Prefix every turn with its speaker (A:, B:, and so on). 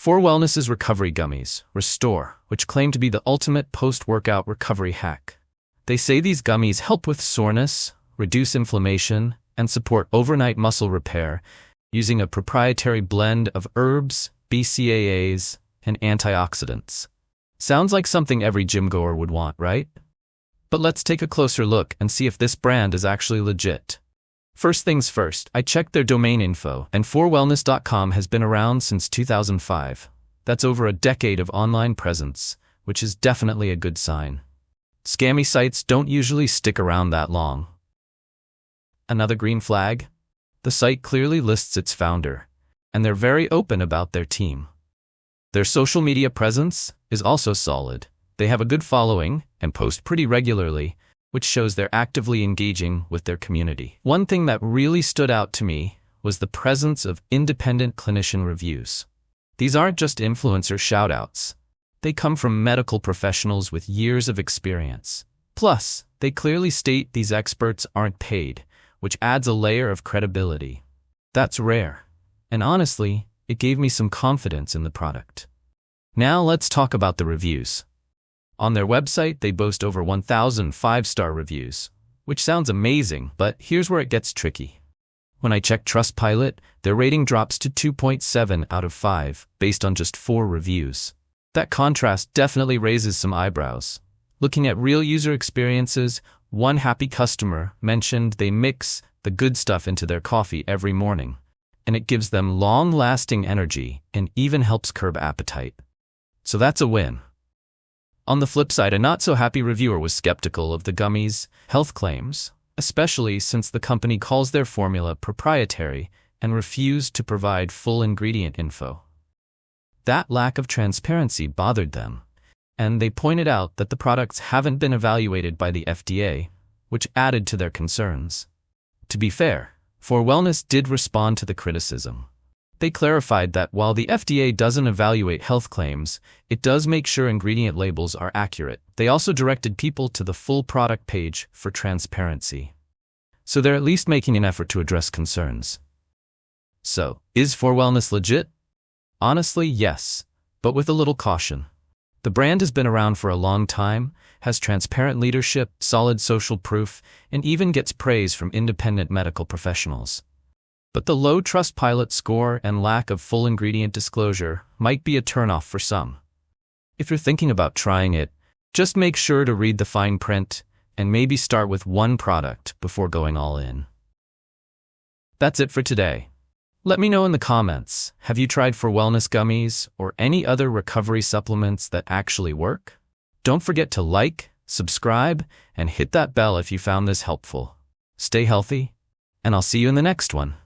A: ForWellness's recovery gummies, Restore, which claim to be the ultimate post-workout recovery hack. They say these gummies help with soreness, reduce inflammation, and support overnight muscle repair using a proprietary blend of herbs, BCAAs, and antioxidants. Sounds like something every gym-goer would want, right? But let's take a closer look and see if this brand is actually legit. First things first, I checked their domain info, and ForWellness.com has been around since 2005. That's over a decade of online presence, which is definitely a good sign. Scammy sites don't usually stick around that long. Another green flag? The site clearly lists its founder, and they're very open about their team. Their social media presence is also solid. They have a good following and post pretty regularly, which shows they're actively engaging with their community. One thing that really stood out to me was the presence of independent clinician reviews. These aren't just influencer shoutouts. They come from medical professionals with years of experience. Plus, they clearly state these experts aren't paid, which adds a layer of credibility. That's rare. And honestly, it gave me some confidence in the product. Now let's talk about the reviews. On their website, they boast over 1,000 five-star reviews, which sounds amazing, but here's where it gets tricky. When I check Trustpilot, their rating drops to 2.7 out of 5, based on just 4 reviews. That contrast definitely raises some eyebrows. Looking at real user experiences, one happy customer mentioned they mix the good stuff into their coffee every morning, and it gives them long-lasting energy and even helps curb appetite. So that's a win. On the flip side, a not-so-happy reviewer was skeptical of the gummies' health claims, especially since the company calls their formula proprietary and refused to provide full ingredient info. That lack of transparency bothered them, and they pointed out that the products haven't been evaluated by the FDA, which added to their concerns. To be fair, ForWellness did respond to the criticism. They clarified that while the FDA doesn't evaluate health claims, it does make sure ingredient labels are accurate. They also directed people to the full product page for transparency. So they're at least making an effort to address concerns. So, is ForWellness legit? Honestly, yes, but with a little caution. The brand has been around for a long time, has transparent leadership, solid social proof, and even gets praise from independent medical professionals. But the low Trustpilot score and lack of full ingredient disclosure might be a turnoff for some. If you're thinking about trying it, just make sure to read the fine print and maybe start with one product before going all in. That's it for today. Let me know in the comments, have you tried ForWellness gummies or any other recovery supplements that actually work? Don't forget to like, subscribe, and hit that bell if you found this helpful. Stay healthy, and I'll see you in the next one.